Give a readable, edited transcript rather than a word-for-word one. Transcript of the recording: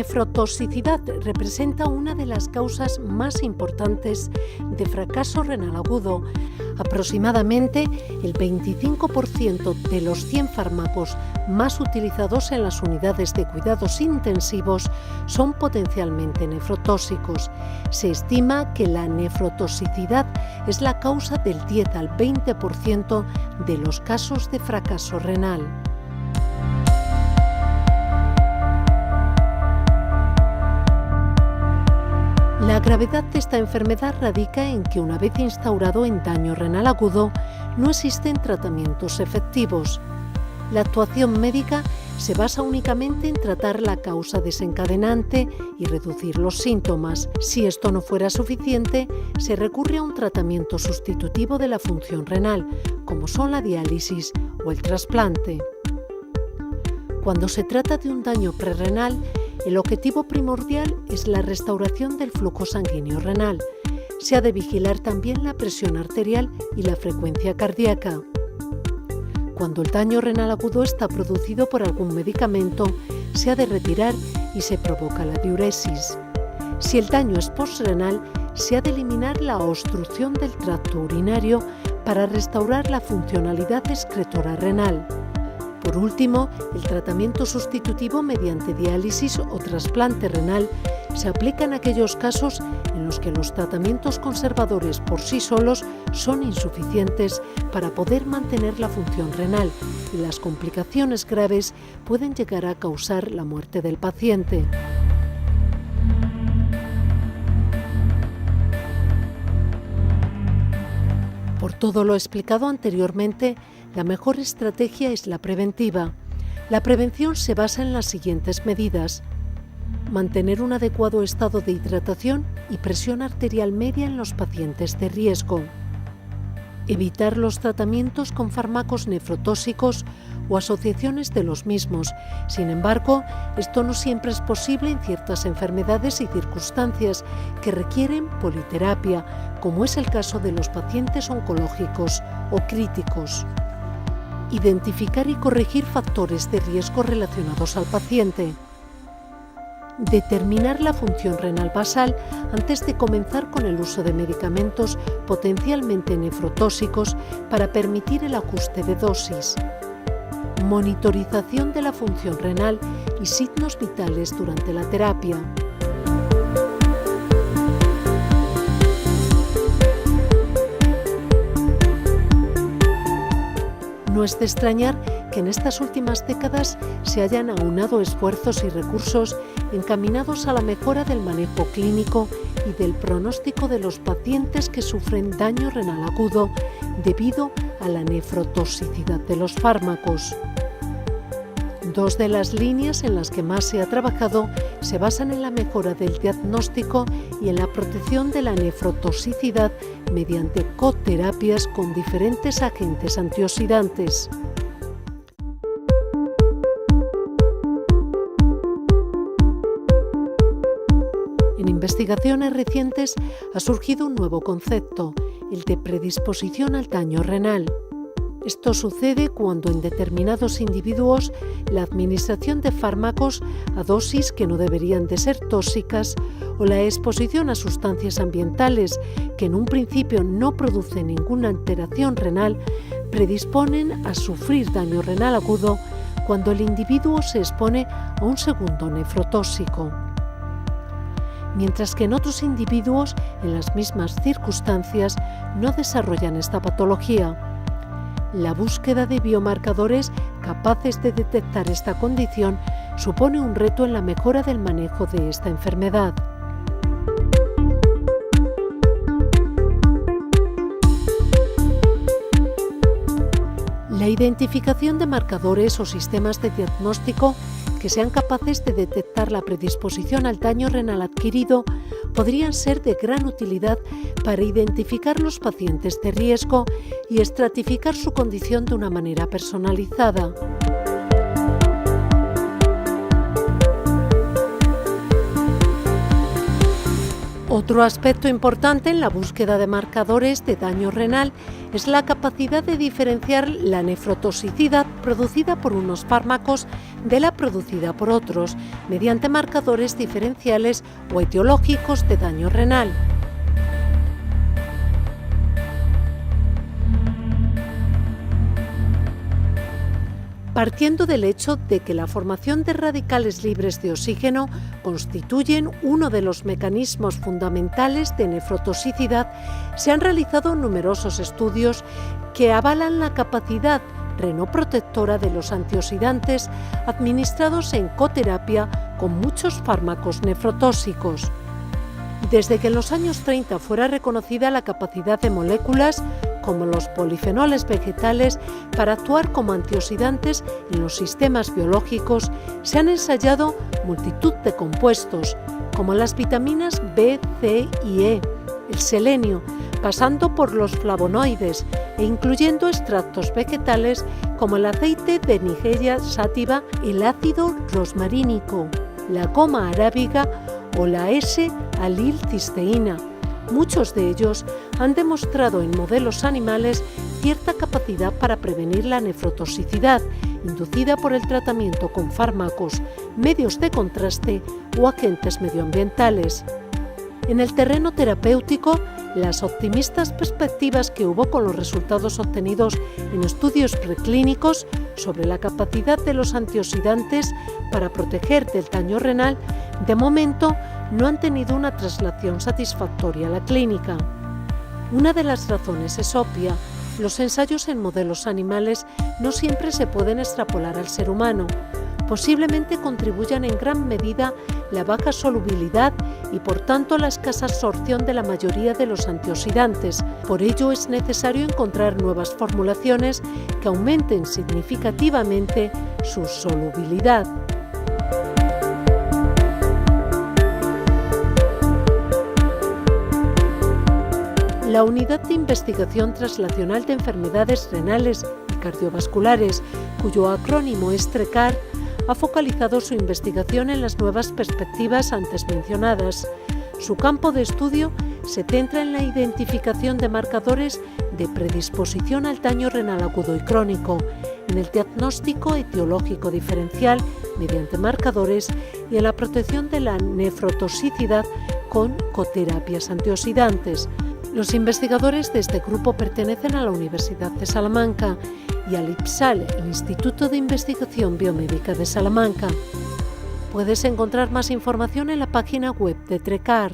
nefrotoxicidad representa una de las causas más importantes de fracaso renal agudo. Aproximadamente el 25% de los 100 fármacos más utilizados en las unidades de cuidados intensivos son potencialmente nefrotóxicos. Se estima que la nefrotoxicidad es la causa del 10 al 20% de los casos de fracaso renal. La gravedad de esta enfermedad radica en que una vez instaurado en daño renal agudo, no existen tratamientos efectivos. La actuación médica se basa únicamente en tratar la causa desencadenante y reducir los síntomas. Si esto no fuera suficiente, se recurre a un tratamiento sustitutivo de la función renal, como son la diálisis o el trasplante. Cuando se trata de un daño prerrenal, el objetivo primordial es la restauración del flujo sanguíneo renal. Se ha de vigilar también la presión arterial y la frecuencia cardíaca. Cuando el daño renal agudo está producido por algún medicamento, se ha de retirar y se provoca la diuresis. Si el daño es postrenal, se ha de eliminar la obstrucción del tracto urinario para restaurar la funcionalidad excretora renal. Por último, el tratamiento sustitutivo mediante diálisis o trasplante renal se aplica en aquellos casos en los que los tratamientos conservadores por sí solos son insuficientes para poder mantener la función renal y las complicaciones graves pueden llegar a causar la muerte del paciente. Por todo lo explicado anteriormente, la mejor estrategia es la preventiva. La prevención se basa en las siguientes medidas: mantener un adecuado estado de hidratación y presión arterial media en los pacientes de riesgo. Evitar los tratamientos con fármacos nefrotóxicos o asociaciones de los mismos. Sin embargo, esto no siempre es posible en ciertas enfermedades y circunstancias que requieren politerapia, como es el caso de los pacientes oncológicos o críticos. Identificar y corregir factores de riesgo relacionados al paciente. Determinar la función renal basal antes de comenzar con el uso de medicamentos potencialmente nefrotóxicos para permitir el ajuste de dosis. Monitorización de la función renal y signos vitales durante la terapia. No es de extrañar que en estas últimas décadas se hayan aunado esfuerzos y recursos encaminados a la mejora del manejo clínico y del pronóstico de los pacientes que sufren daño renal agudo debido a la nefrotoxicidad de los fármacos. Dos de las líneas en las que más se ha trabajado se basan en la mejora del diagnóstico y en la protección de la nefrotoxicidad mediante coterapias con diferentes agentes antioxidantes. En investigaciones recientes ha surgido un nuevo concepto, el de predisposición al daño renal. Esto sucede cuando en determinados individuos la administración de fármacos a dosis que no deberían de ser tóxicas o la exposición a sustancias ambientales que en un principio no producen ninguna alteración renal predisponen a sufrir daño renal agudo cuando el individuo se expone a un segundo nefrotóxico. Mientras que en otros individuos, en las mismas circunstancias, no desarrollan esta patología. La búsqueda de biomarcadores capaces de detectar esta condición supone un reto en la mejora del manejo de esta enfermedad. La identificación de marcadores o sistemas de diagnóstico que sean capaces de detectar la predisposición al daño renal adquirido podrían ser de gran utilidad para identificar los pacientes de riesgo y estratificar su condición de una manera personalizada. Otro aspecto importante en la búsqueda de marcadores de daño renal es la capacidad de diferenciar la nefrotoxicidad producida por unos fármacos de la producida por otros, mediante marcadores diferenciales o etiológicos de daño renal. Partiendo del hecho de que la formación de radicales libres de oxígeno constituyen uno de los mecanismos fundamentales de nefrotoxicidad, se han realizado numerosos estudios que avalan la capacidad renoprotectora de los antioxidantes administrados en coterapia con muchos fármacos nefrotóxicos. Desde que en los años 30 fuera reconocida la capacidad de moléculas como los polifenoles vegetales para actuar como antioxidantes en los sistemas biológicos, se han ensayado multitud de compuestos, como las vitaminas B, C y E, el selenio, pasando por los flavonoides e incluyendo extractos vegetales como el aceite de Nigeria sativa, el ácido rosmarínico, la goma arábiga o la S-alilcisteína. Muchos de ellos han demostrado en modelos animales cierta capacidad para prevenir la nefrotoxicidad inducida por el tratamiento con fármacos, medios de contraste o agentes medioambientales. En el terreno terapéutico, las optimistas perspectivas que hubo con los resultados obtenidos en estudios preclínicos sobre la capacidad de los antioxidantes para proteger del daño renal, de momento no han tenido una traslación satisfactoria a la clínica. Una de las razones es obvia: los ensayos en modelos animales no siempre se pueden extrapolar al ser humano. Posiblemente contribuyan en gran medida la baja solubilidad y por tanto la escasa absorción de la mayoría de los antioxidantes. Por ello es necesario encontrar nuevas formulaciones que aumenten significativamente su solubilidad. La Unidad de Investigación Translacional de Enfermedades Renales y Cardiovasculares, cuyo acrónimo es TRECAR, ha focalizado su investigación en las nuevas perspectivas antes mencionadas. Su campo de estudio se centra en la identificación de marcadores de predisposición al daño renal agudo y crónico, en el diagnóstico etiológico diferencial mediante marcadores y en la protección de la nefrotoxicidad con coterapias antioxidantes. Los investigadores de este grupo pertenecen a la Universidad de Salamanca y al IPSAL, el Instituto de Investigación Biomédica de Salamanca. Puedes encontrar más información en la página web de TRECAR.